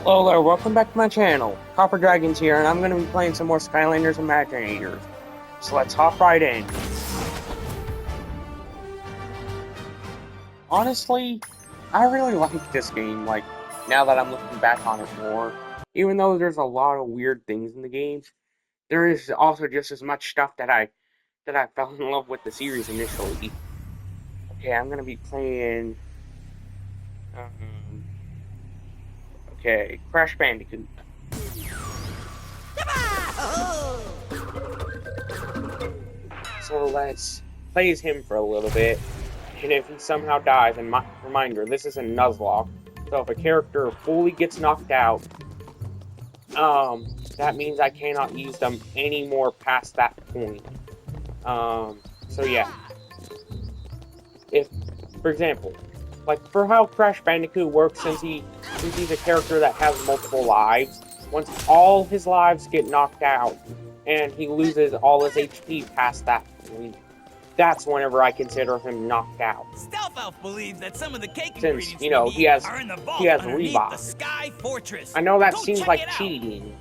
Hello there, welcome back to my channel. Copper Dragon's here, and I'm going to be playing some more Skylanders Imaginators. So let's hop right in. Honestly, I really like this game, now that I'm looking back on it more. Even though there's a lot of weird things in the game, there is also just as much stuff that I fell in love with the series initially. Okay, I'm going to be playing... okay, Crash Bandicoot. So let's play as him for a little bit, and if he somehow dies, and reminder, this is a Nuzlocke, so if a character fully gets knocked out, that means I cannot use them anymore past that point. So yeah. If, for example, for how Crash Bandicoot works, since he's a character that has multiple lives, once all his lives get knocked out, and he loses all his HP past that point, that's whenever I consider him knocked out. Stealth Elf believes that some of the cake Since, ingredients he has underneath revive. the Sky Fortress. I know that Go seems check like it out. cheating,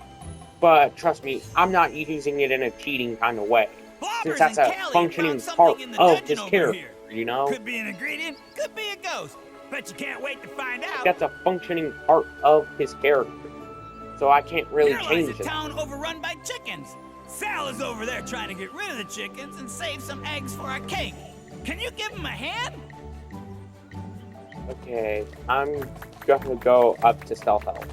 but trust me, I'm not using it in a cheating kind of way. Since Blobbers that's and a Callie functioning found part something in the of dungeon his over character, here. you know? Could be an ingredient, could be a ghost. Bet you can't wait to find out. That's a functioning part of his character, so I can't really change Here's a it. town overrun by chickens. Sal is over there trying to get rid of the chickens and save some eggs for our cake. Can you give him a hand? Okay, I'm gonna go up to Stealth Elf.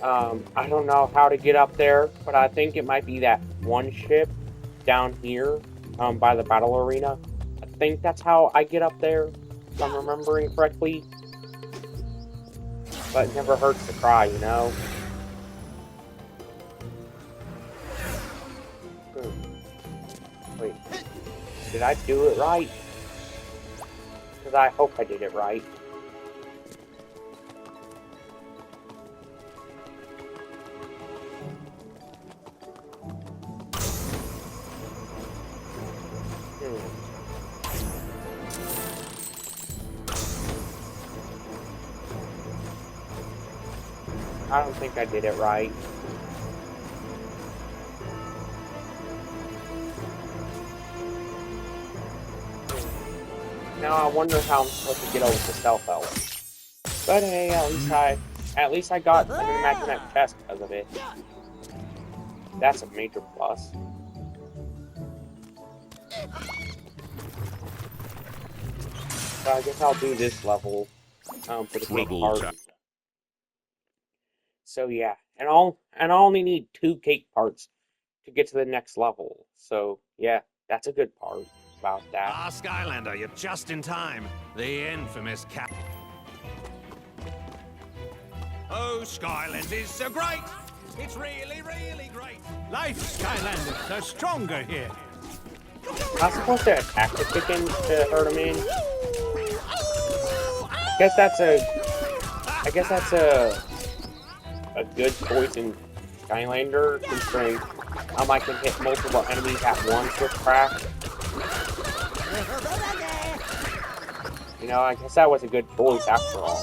I don't know how to get up there, but I think it might be that one ship down here, by the battle arena. I think that's how I get up there, if I'm remembering correctly. But it never hurts to try, you know? Wait, did I do it right? Because I hope I did it right. I don't think I did it right. Now I wonder how I'm supposed to get over to Stealth Elf. But hey, at least I got an Imaginate chest because of it. That's a major plus. So I guess I'll do this level for the cake part. So yeah, and I only need 2 cake parts to get to the next level. So yeah, that's a good part about that. Ah, Skylander, you're just in time. The infamous cat. Oh, Skylanders is so great. It's really, really great. Life Skylanders are stronger here. Am I supposed to attack the chickens to hurt them in? I guess that's a good choice in Skylander, considering I can hit multiple enemies at once with Crash. You know, I guess that was a good choice after all.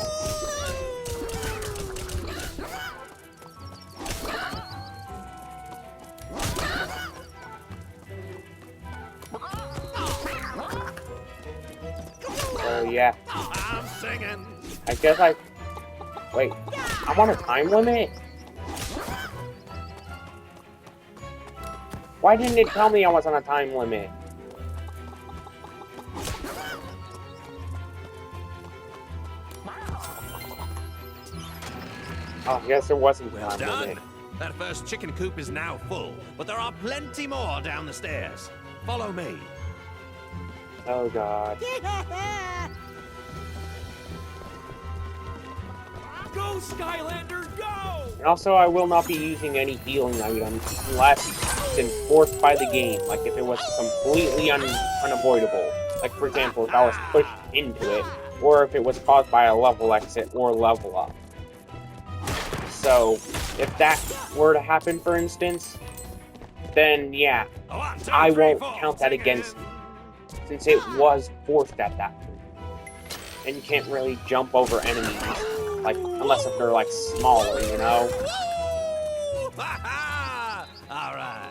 So yeah. I'm singing. I guess wait, I'm on a time limit? Why didn't it tell me I was on a time limit? Oh, I guess there wasn't a Well time done. limit. That first chicken coop is now full, but there are plenty more down the stairs. Follow me. Oh god. Go Skylanders, go! And also, I will not be using any healing items unless it's enforced by the game. Like if it was completely unavoidable. Like for example, if I was pushed into it, or if it was caused by a level exit or level up. So, if that were to happen, for instance, then yeah, I won't count that against me, since it was forced at that point. And you can't really jump over enemies Like, unless if they're, like, smaller, you know? All right.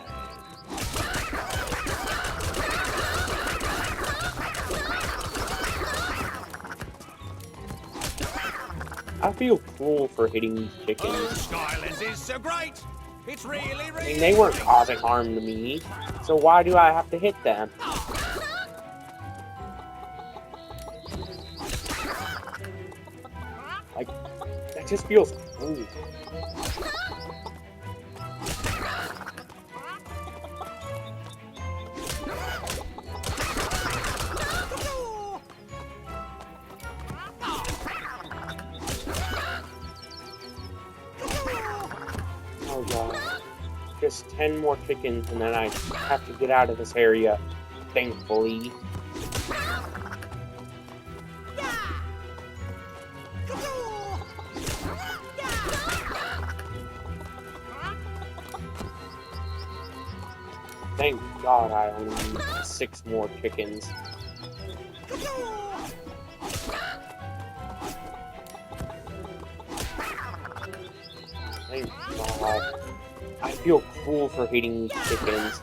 I feel cruel for hitting these Oh, chickens. Skylanders is so great. It's really, I really mean, they weren't great. causing harm to me, so why do I have to hit them? Like, that just feels cruel. Oh god. Just 10 more chickens and then I have to get out of this area, thankfully. Thank God I only need 6 more chickens. Thank God. I feel cruel for hating these chickens.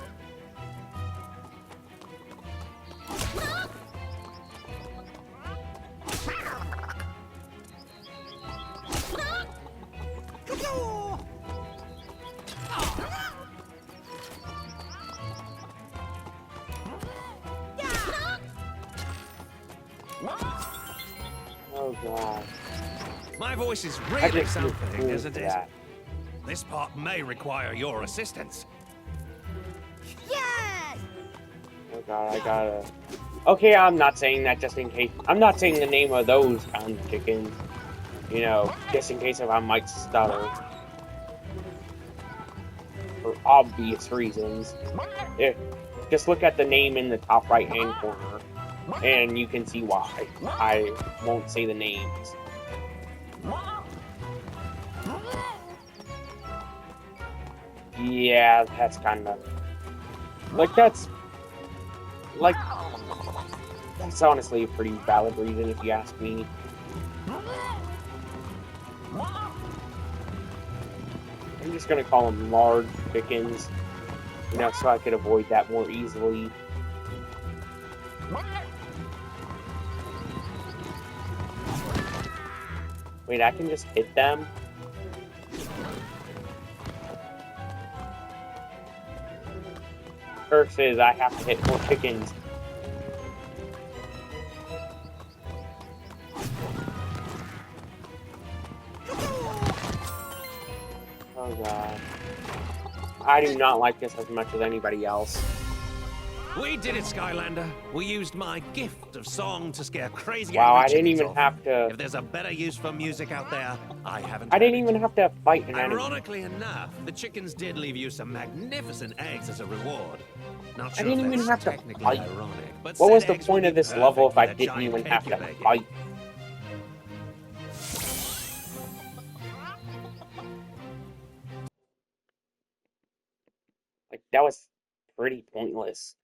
Oh god. My voice is I really just feel something, cruel isn't for it? that. This part may require your assistance. Oh god, I gotta... Okay, I'm not saying that just in case. I'm not saying the name of those kind of chickens. You know, just in case if I might stutter. For obvious reasons. Just look at the name in the top right-hand corner. And you can see why. I won't say the names. Yeah, that's kind of... Like, that's honestly a pretty valid reason if you ask me. I'm just gonna call them large chickens, you know, so I could avoid that more easily. Wait, I can just hit them? First is I have to hit more chickens. Oh god. I do not like this as much as anybody else. We did it, Skylander. We used my gift of song to scare crazy Wow, angry I didn't chickens even off. have to... If there's a better use for music out there, I haven't. I didn't heard even it. have to fight an enemy. Ironically enough, the chickens did leave you some magnificent eggs as a reward. Not I sure didn't if even that's have to technically fight. ironic, but What said was the eggs would point be of this perfect level if for I that didn't giant even cake have you're to baking. fight? Like, that was pretty pointless.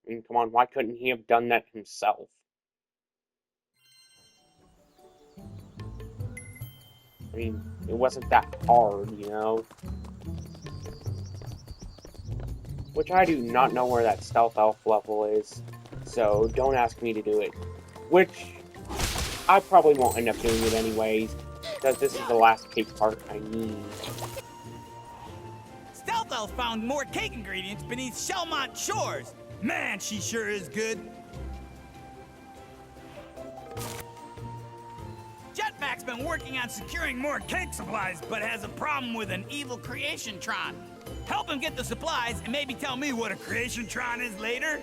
I mean, come on, why couldn't he have done that himself? I mean, it wasn't that hard, you know? Which I do not know where that stealth elf level is, so don't ask me to do it. Which, I probably won't end up doing it anyways, because this is the last cake part I need. Stealth Elf found more cake ingredients beneath Shellmont shores. Man, she sure is good. Jetpack's been working on securing more cake supplies, but has a problem with an evil Creation Tron. Help him get the supplies and maybe tell me what a Creation Tron is later.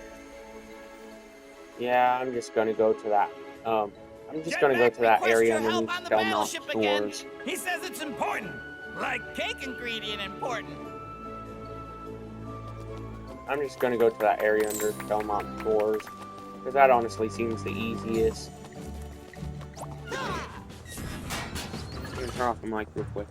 Yeah, I'm just gonna go to that, I'm just gonna go to that area underneath Belmont Shores. He says it's important, like cake ingredient important. I'm just gonna go to that area under Belmont Shores, because that honestly seems the easiest. I'm gonna turn off the mic real quick.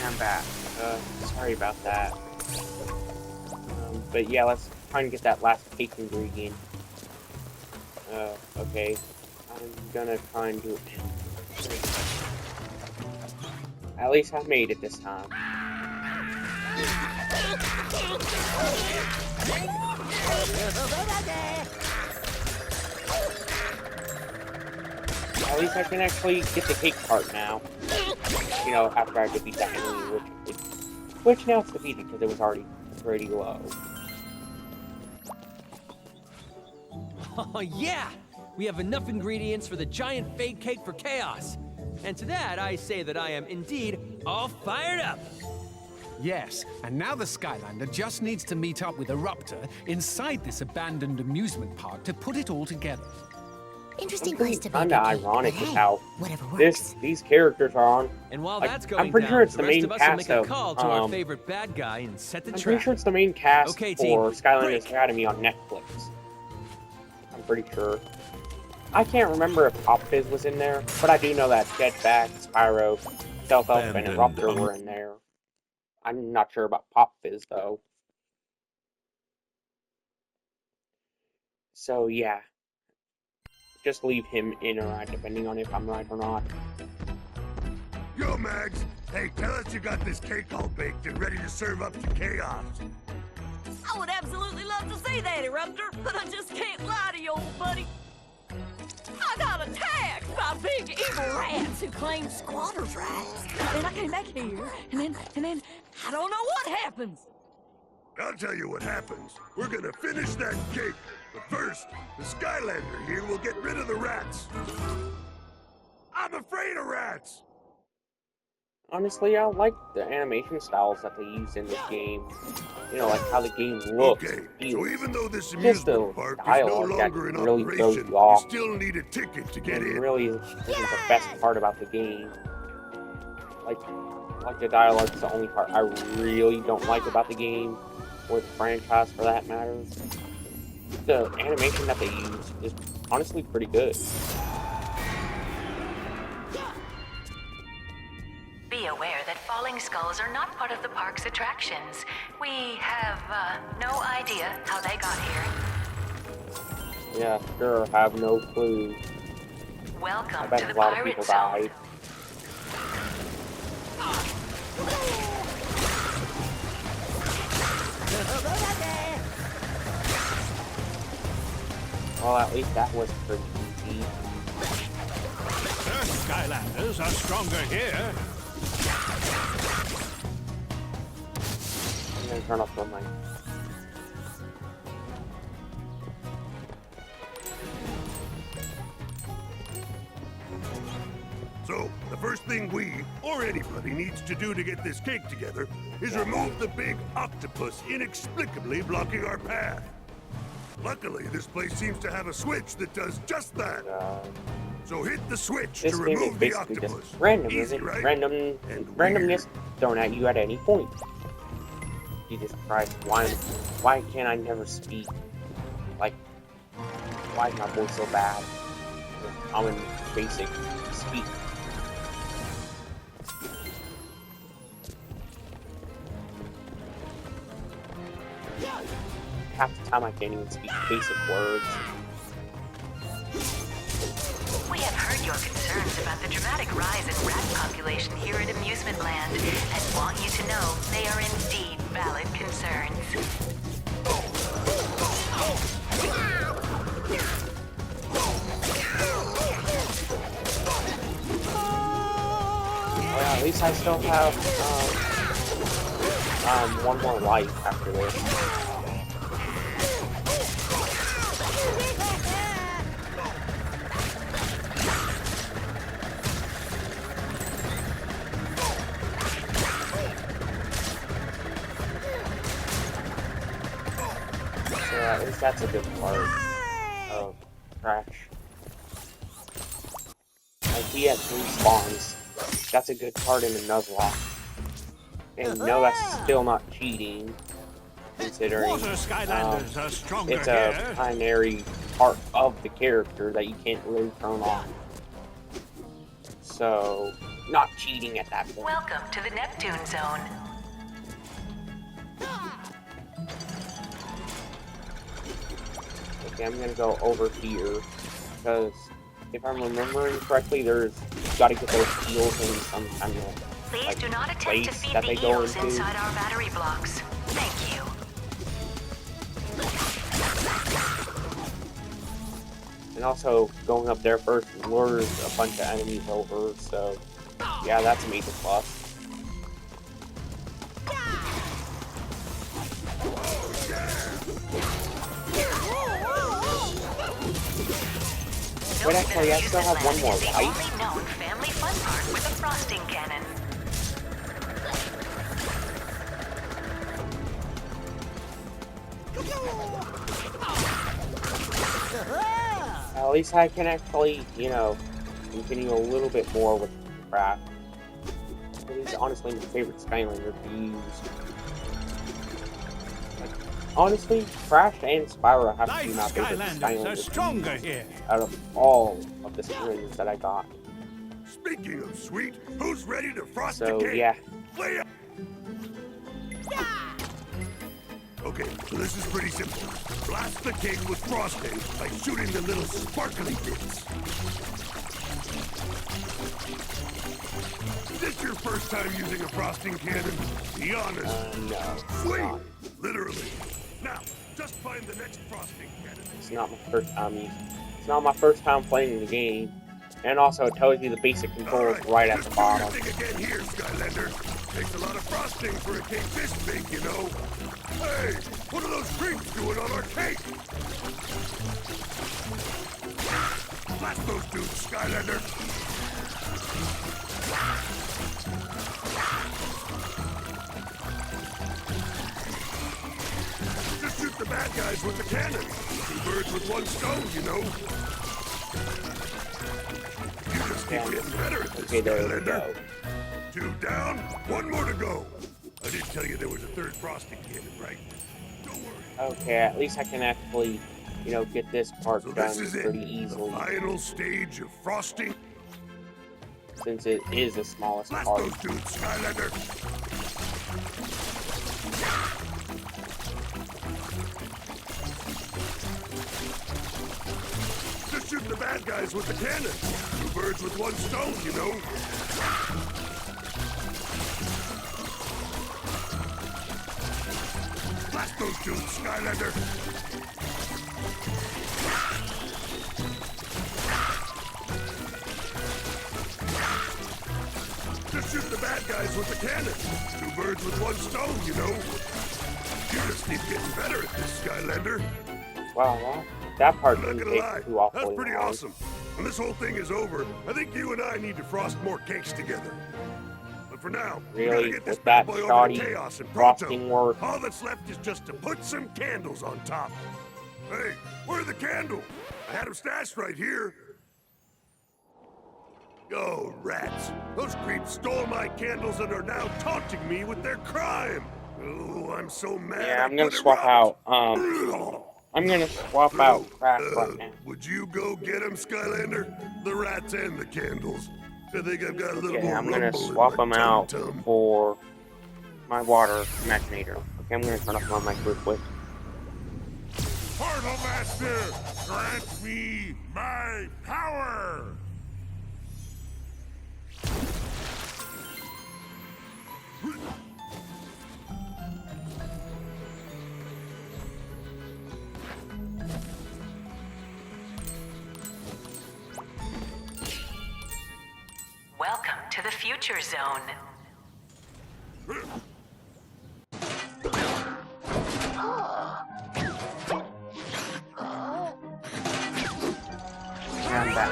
I'm back. Sorry about that. But yeah, let's try and get that last cake ingredient. Okay. I'm gonna try and do it now. At least I made it this time. At least I can actually get the cake part now. You know, after I defeat that enemy, which now it's defeated because it was already pretty low. Oh yeah! We have enough ingredients for the giant fake cake for chaos. And to that, I say that I am indeed all fired up. Yes, and now the Skylander just needs to meet up with Eruptor inside this abandoned amusement park to put it all together. Interesting place to be. Kinda ironic But is hey, how whatever works. these characters are on. And while Like, that's going I'm pretty down, sure it's the the rest main of us will cast make a of, call to our favorite bad guy and set the I'm trap. pretty sure it's the main cast Okay, for team, Skylanders break. Academy on Netflix. I'm pretty sure. I can't remember if Pop Fizz was in there, but I do know that Jetpack, Spyro, Stealth Elf, and Eruptor were in there. I'm not sure about Pop Fizz though. So yeah. Just leave him in or out, depending on if I'm right or not. Yo, Mags! Hey, tell us you got this cake all baked and ready to serve up to Chaos. I would absolutely love to see that, Eruptor, but I just can't lie to you, old buddy. I got attacked by big evil rats who claim squatters' rights. Then I came back here, and then I don't know what happens. I'll tell you what happens. We're gonna finish that cake. But first, the Skylander here will get rid of the rats. I'm afraid of rats! Honestly, I like the animation styles that they use in this game. You know, like how the game looks. Okay, feels. so even though this Just the amusement park is no dialogue that longer in really throws operation, you off. you still need a ticket to get It in. really isn't the best part about the game. Like the dialogue is the only part I really don't like about the game, or the franchise for that matter. The animation that they use is honestly pretty good. Be aware that falling skulls are not part of the park's attractions. We have no idea how they got here. Yeah, sure, I have no clue. I Welcome bet to a the lot of Pirate people Zone. died. Well, at least that was pretty easy. The Skylanders are stronger here. I'm gonna turn off the mic. So, the first thing we, or anybody, needs to do to get this cake together is remove the big octopus inexplicably blocking our path. Luckily, this place seems to have a switch that does just that. So hit the switch This to game is remove the basically octopus. just random, Easy, isn't it? right? And Randomness thrown at you at any point. Jesus Christ, why can't I never speak? Like, why is my voice so bad? Common basic speak. Half the time I can't even speak basic words. We have heard your concerns about the dramatic rise in rat population here at Amusement Land and want you to know they are indeed valid concerns. Well, at least I still have one more life after this. So at least that's a good part of Crash. Like he has 3 spawns. That's a good part in the Nuzlocke. And no, that's still not cheating, considering Water Skylanders are stronger it's a here. primary part of the character that you can't really turn on. So, not cheating at that point. Welcome to the Neptune Zone. Okay, I'm gonna go over here because if I'm remembering correctly, you gotta get those eels in some kind of Please do not attempt to place feed that the they go eels into. inside our battery blocks. Thank you. And also, going up there first lures a bunch of enemies over, so yeah, that's a major plus. Wait, actually, I still have one more Is the life. only known family fun part with a frosting cannon. At least I can actually, you know, continue a little bit more with Craft. It is honestly my favorite Skylander to use. Like, honestly, Crash and Spyro have to be my favorite Skylanders to use here. out of all of the Skylanders that I got. Speaking of sweet, who's ready to frost So, the cake? yeah. Play up. Okay, so this is pretty simple. Blast the cake with frosting by shooting the little sparkly bits. Is this your first time using a frosting cannon? Be honest. No. Sweet! Literally. Now, just find the next frosting cannon. It's not my first time using. It's not my first time playing the game. And also, it tells you the basic controls right at the bottom. Just do your thing again here, Skylander. Takes a lot of frosting for a cake this big, you know. Hey, what are those creeps doing on our cake? Blast those dudes, Skylander. Just shoot the bad guys with the cannon. 2 birds with 1 stone, you know. You just keep getting better at this, Okay, there we Skylander. go. 2 down, 1 more to go. I did tell you there was a 3rd frosting cannon, right? Don't worry. Okay, at least I can actually, you know, get this part So done this is it. pretty The easily, final stage of frosting. since it is the smallest Blast part. those dudes, Skylander. Just shoot the bad guys with the cannon. 2 birds with 1 stone, you know. Blast those dudes, Skylander. Just shoot the bad guys with the cannon. 2 birds with 1 stone, you know. You just keep getting better at this, Skylander. Wow, that part I'm not didn't gonna take lie, too awfully that's pretty long. awesome. When this whole thing is over, I think you and I need to frost more cakes together. But for now, we gotta Really, get this with bad that boy over shoddy to Chaos and frosting Pronto. work. All that's left is just to put some candles on top. Hey, where's the candle? I had them stashed right here. Oh, rats. Those creeps stole my candles and are now taunting me with their crime. Oh, I'm so mad. Yeah, I I'm gonna put it swap right. out, I'm gonna swap out Crash right now. Would you go get them, Skylander? The rats and the candles. I think I've got a little Okay, more I'm gonna rumble in swap my them out tum-tum. for my water Imaginator. Okay, I'm gonna turn off my mic real quick. Portal Master, grant me my power! Welcome to the Future Zone. And I'm back.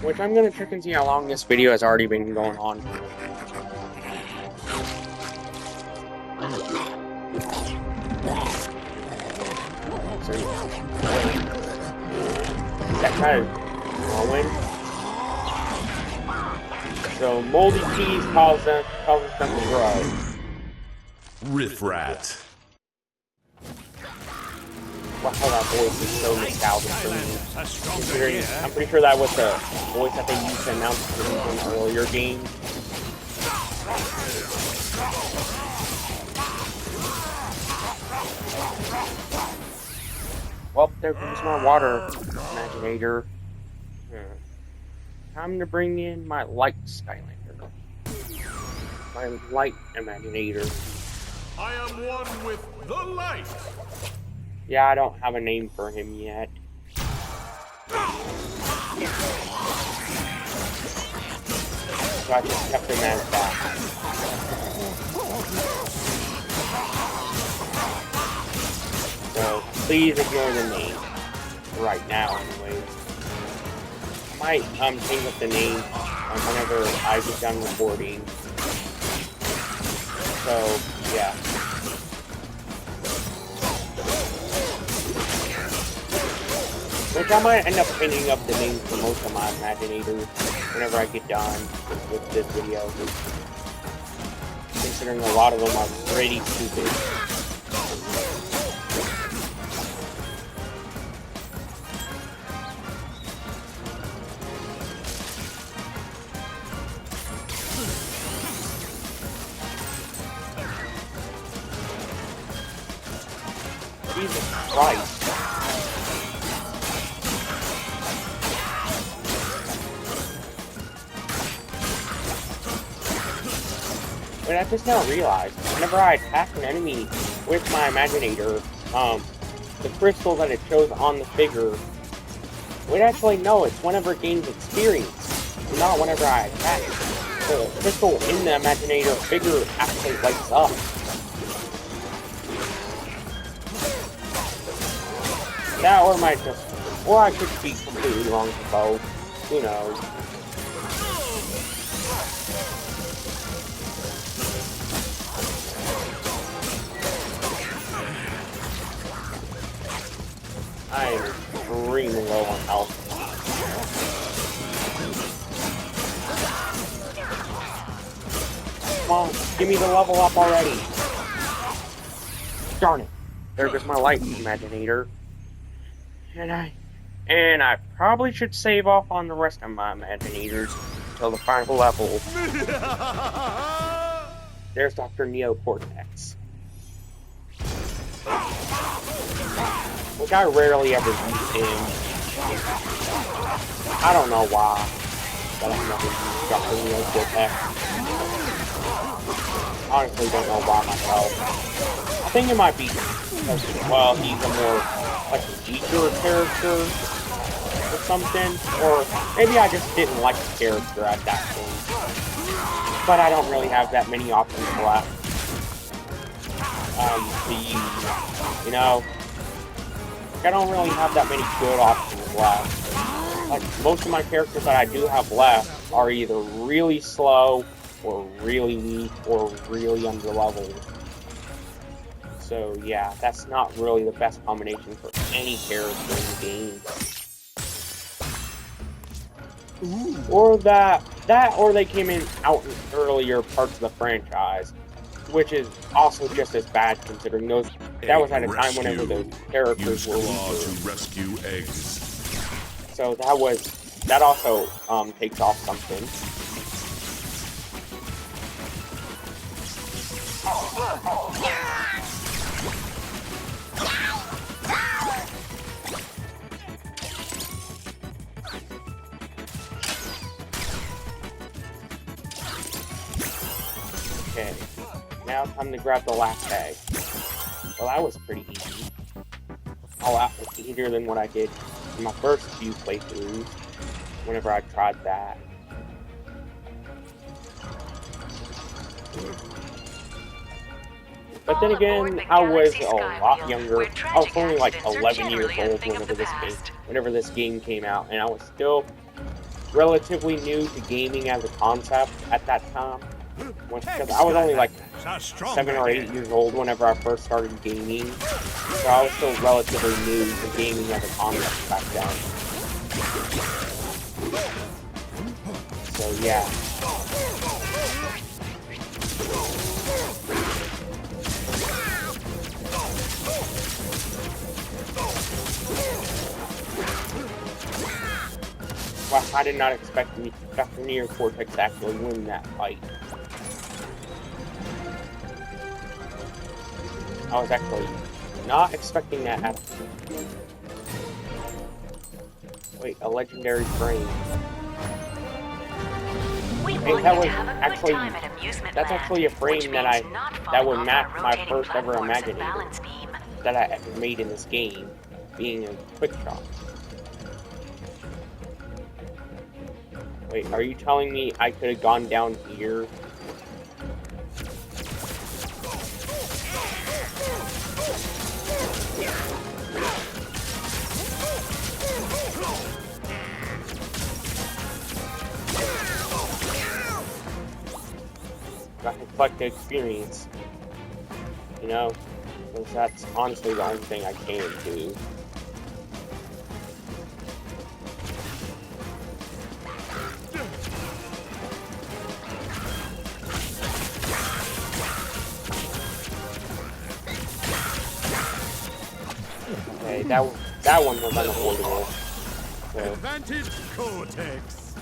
Which I'm gonna check and see how long this video has already been going on. So, that kind of growing. So moldy cheese causes them to grow. Riff Rat. wow, that voice is so nostalgic for me. Skylanders are stronger Considering, here. I'm pretty sure that was the voice that they used to announce an earlier game. Well, there goes my water Imaginator. Time to bring in my light Skylander. My light Imaginator. I am one with the light. Yeah, I don't have a name for him yet. So I just kept him as that. So please ignore the name. Right now, anyways. I might change up the name whenever I get done recording. So, yeah. Which I might end up changing up the names for most of my Imaginators whenever I get done with this video. Considering a lot of them are pretty stupid. Jesus Christ. But I just now realized, whenever I attack an enemy with my Imaginator, the crystal that it shows on the figure, we'd actually know it's whenever it gains experience, not whenever I attack it. The crystal in the Imaginator figure actually lights up. That or might just, or I could be completely wrong for both. Who knows? I am extremely low on health. Come on, give me the level up already. Darn it. There goes my light Imaginator. And I probably should save off on the rest of my Imaginators until the final level. There's Dr. Neocortex. Which I rarely ever use him. I don't know why, but I've never used Dr. Neocortex. Honestly, don't know why myself. I think it might be because, well, he's a more, like, weaker character or something. Or maybe I just didn't like the character at that point. But I don't really have that many options left to use, you know? I don't really have that many good options left. Like, most of my characters that I do have left are either really slow, or really weak, or really underleveled. So yeah, that's not really the best combination for any character in the game. Or that or they came in out in earlier parts of the franchise, which is also just as bad considering those. That was at a time whenever those characters were weaker. to rescue eggs. So that also takes off something. Okay, now time to grab the last egg. Well, that was pretty easy. A lot easier than what I did in my first few playthroughs, whenever I tried that. But then again, I was a lot younger. I was only like 11 years old whenever this game came out, and I was still relatively new to gaming as a concept at that time. Because I was only like 7 or 8 years old whenever I first started gaming, so I was still relatively new to gaming as a concept back then. So yeah. Well, I did not expect Dr. Neocortex to actually win that fight. I was actually not expecting that at all. Wait, a legendary frame. Hey, that was actually, that's actually a frame that would match my first ever Imaginator that I ever made in this game, being a quick shot. Wait, are you telling me I could have gone down here? I can collect the experience, you know, because that's honestly the only thing I can do. Okay, that one was unavoidable. So, Advantage Cortex.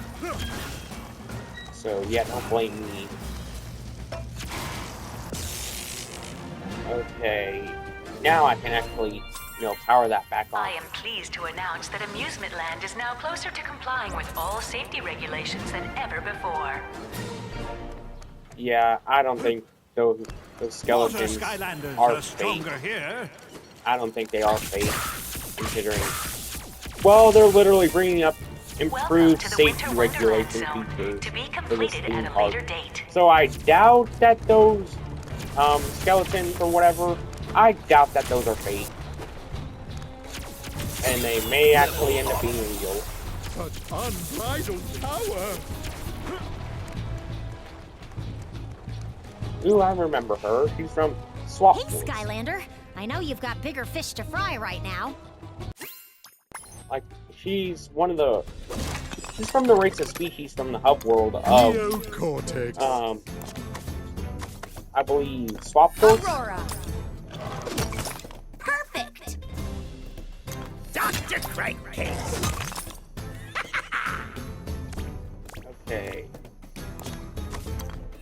so yeah, don't blame me. Okay, now I can actually, you know, power that back on. I am pleased to announce that Amusement Land is now closer to complying with all safety regulations than ever before. Yeah, I don't think those skeletons Skylanders are are fake. stronger here. I don't think they are fake, considering... Well, they're literally bringing up improved safety regulation features to be for this completed theme at a park. later date. So I doubt that those skeletons or whatever, I doubt that those are fake. And they may actually end up being real. Such unbridled power. Ooh, I remember her. She's from Swap Hey, Force. Skylander. I know you've got bigger fish to fry right now. Like, she's one of the... She's from the race of species from the hub world of... Neocortex. I believe Swap Force? Aurora. Perfect. Dr. Crankcase. Okay.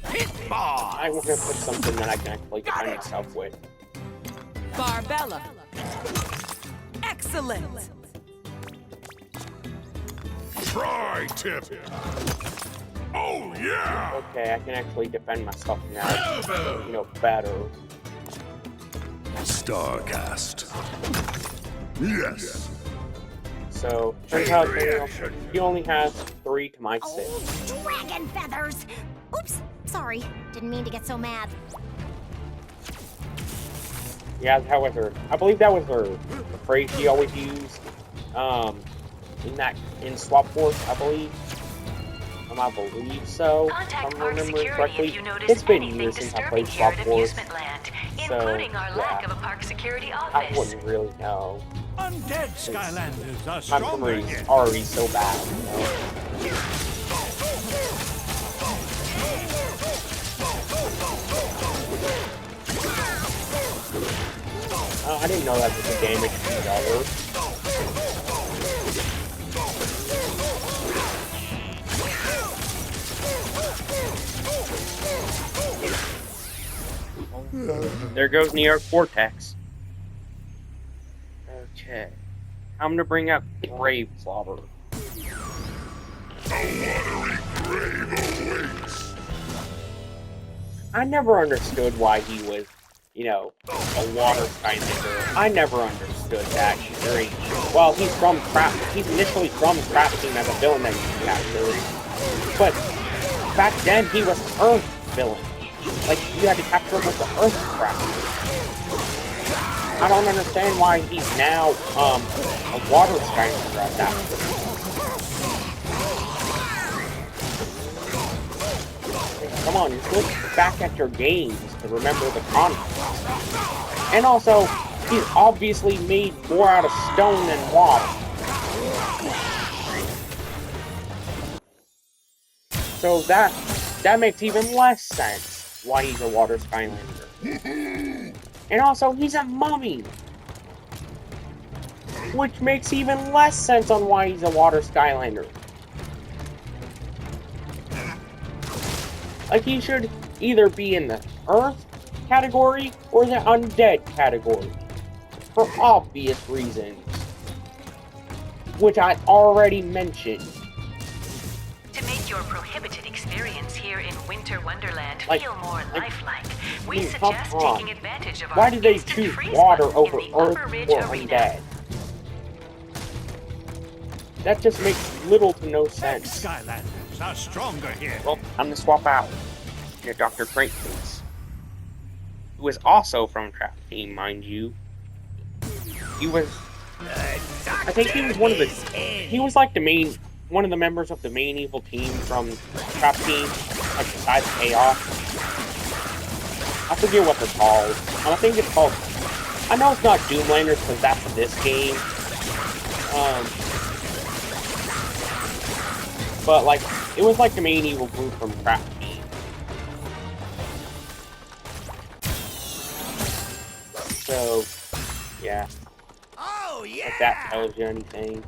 Pitball. I want to put something that I can actually defend myself with. Barbella. Excellent. Tri-tip. Oh, yeah. Okay, I can actually defend myself now. You know, better. Starcast. Yes. So, turns out he only has 3 to my 6. Oh, dragon feathers. Oops. Sorry. Didn't mean to get so mad. Yeah, that was her. I believe that was the phrase she always used. In Swap Force, I believe. I believe so. Contact If I'm Park remembering Security correctly. if you notice It's been anything years since I disturbing played here Swap at Force, Amusement Land, so, including our lack yeah. of a park security I office. wouldn't really know. Undead Skylanders are My stronger memory's here. already so bad, you know? I didn't know that was a damage resolver. There goes Neocortex. Okay. I'm gonna bring up Grave Slobber. I never understood why he was, you know, a water Skylander. I never understood that. Well, he's initially from Crap Team as a villain that you captured. But back then he was an Earth villain. Like, you had to capture him with the Earth crap. I don't understand why he's now, a water Skylander at that point. Come on, just look back at your games to remember the context. And also, he's obviously made more out of stone than water. So that makes even less sense why he's a water Skylander. And also, he's a mummy! Which makes even less sense on why he's a water Skylander. Like, he should either be in the Earth category or the Undead category. For obvious reasons. Which I already mentioned. To make your prohibited experience here in Winter Wonderland feel more lifelike, we come suggest on. taking advantage of Why our do they instant choose freeze water button over in the Upper Earth Ridge or Arena. Undead? That just makes little to no sense. Skylanders are stronger here. Well, I'm gonna swap out to Dr. Crankins, who is also from Trap Team, mind you. He was, I think he was one of the, he was like one of the members of the main evil team from Trap Team, like besides Chaos. I forget what they're called. I think it's called, I know it's not Doomlanders because that's this game. But like, it was like the main evil group from Trap Team. So, yeah. Oh, yeah! If that tells you anything.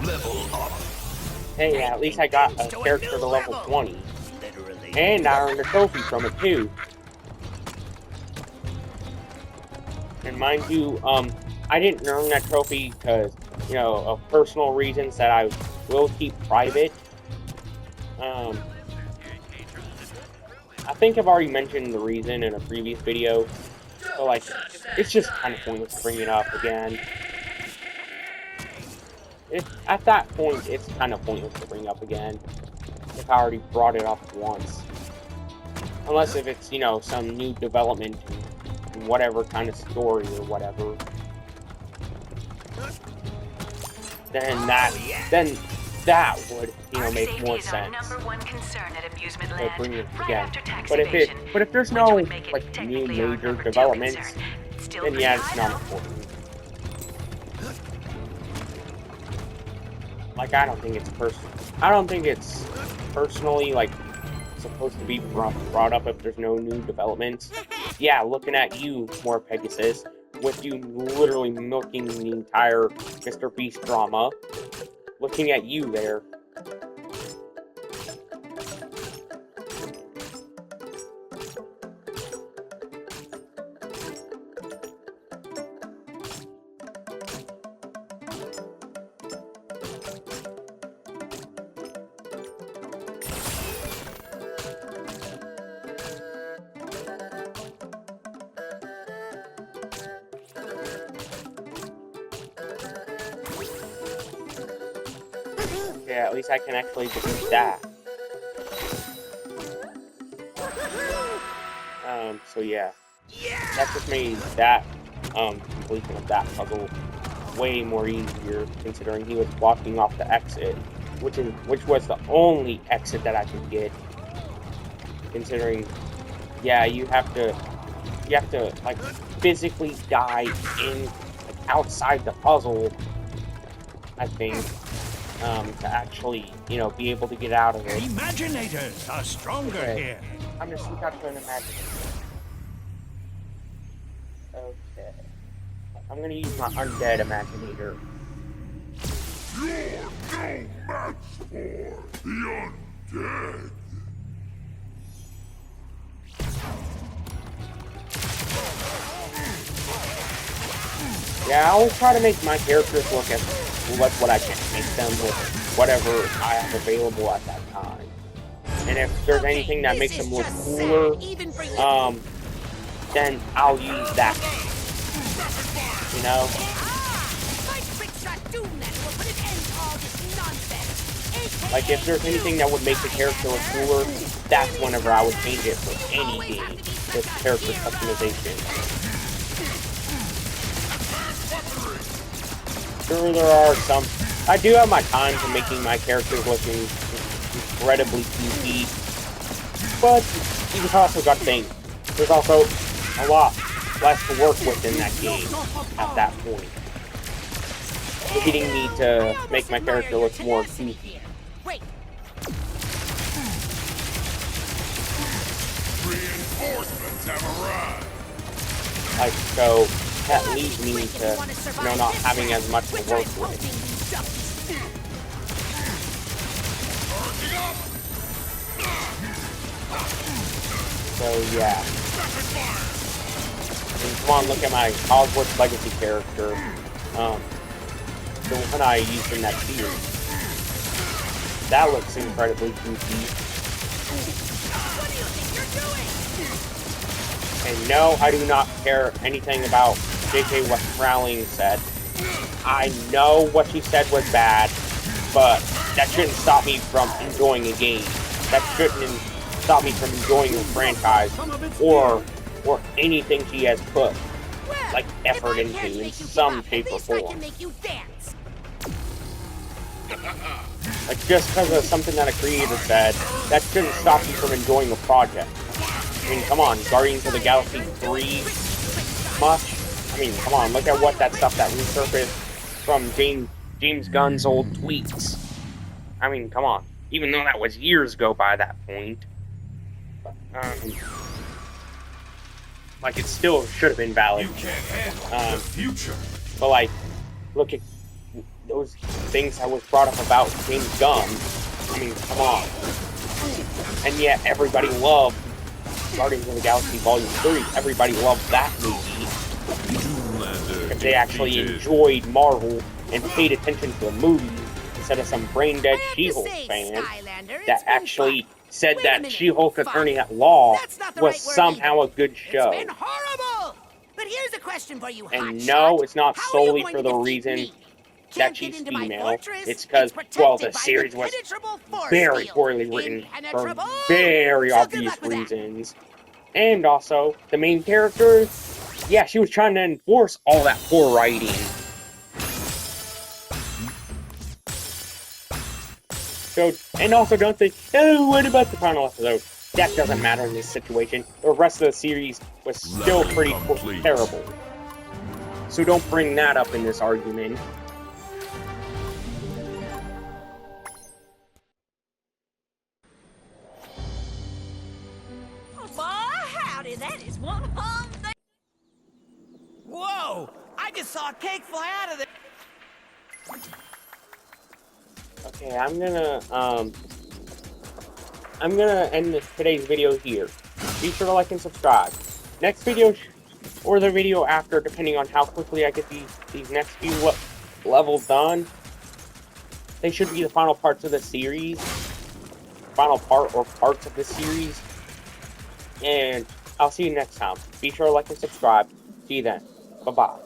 Level up. Hey, at least I got a character to level 20. And I earned a trophy from it too. And mind you, I didn't earn that trophy because, you know, of personal reasons that I will keep private. I think I've already mentioned the reason in a previous video. So, like, it's just kind of pointless to bring it up again. At that point, it's kind of pointless to bring up again. If I already brought it up once. Unless if it's, you know, some new development in whatever kind of story or whatever. Then that would, you know, make more sense. To bring it again. But if there's no like new major developments, then yeah, it's not important. Like, I don't think it's personally like supposed to be brought up if there's no new developments. Yeah, looking at you, more Pegasus, with you literally milking the entire Mr. Beast drama. Looking at you there. Yeah, at least I can actually defeat that. So yeah. That just made that, completion of that puzzle way more easier, considering he was blocking off the exit, which was the only exit that I could get. Considering, yeah, you have to, like, physically die like, outside the puzzle, I think. To actually, you know, be able to get out of it. Imaginators are stronger here. I'm gonna sneak out to an Imaginator. Okay. I'm gonna use my Undead Imaginator. You're no match for the undead. Yeah, I always try to make my characters look at what I can make them with whatever I have available at that time. And if there's anything that makes them look cooler, then I'll use that. You know? Like, if there's anything that would make the character look cooler, that's whenever I would change it for any game with character customization. Sure, there are some. I do have my time for making my characters looking incredibly goofy, but you've also got to think there's also a lot less to work with in that game at that point, getting me to make my character look more goofy. Reinforcements have arrived. Like, so that leads me to, not having as much to work with. So, yeah. I mean, come on, look at my Hogwarts Legacy character. The one I used in that series. That looks incredibly goofy. What do you think you're doing? And no, I do not care anything about JK what Rowling said. I know what she said was bad, but that shouldn't stop me from enjoying a game. That shouldn't stop me from enjoying a franchise or anything she has put like effort into in some shape or form. Like just because of something that a creator said, that shouldn't stop you from enjoying a project. I mean, come on, Guardians of the Galaxy 3 much? I mean, come on, look at what that stuff that resurfaced from James Gunn's old tweets. I mean, come on. Even though that was years ago by that point. Like, it still should have been valid. But, like, look at those things that was brought up about James Gunn. I mean, come on. And yet, everybody loved Guardians of the Galaxy Volume 3. Everybody loved that movie. If they actually enjoyed Marvel and paid attention to the movie instead of some brain-dead She-Hulk fan that actually said that She-Hulk Attorney at Law was somehow a good show. It's been horrible! But here's a question for you, And no, it's not solely for the reason that she's female. It's because, well, the series was very poorly written for very obvious reasons. And also, the main character, yeah, she was trying to enforce all that poor writing. So, and also don't think, oh, what about the final episode? That doesn't matter in this situation. The rest of the series was still pretty terrible. So don't bring that up in this argument. Howdy, that is one hum thing. Whoa! I just saw a cake fly out of there. Okay, I'm gonna end today's video here. Be sure to like and subscribe. Next video, or the video after, depending on how quickly I get these next few levels done, they should be the final parts of the series. Final part or parts of the series. And I'll see you next time. Be sure to like and subscribe. See you then. Bye-bye.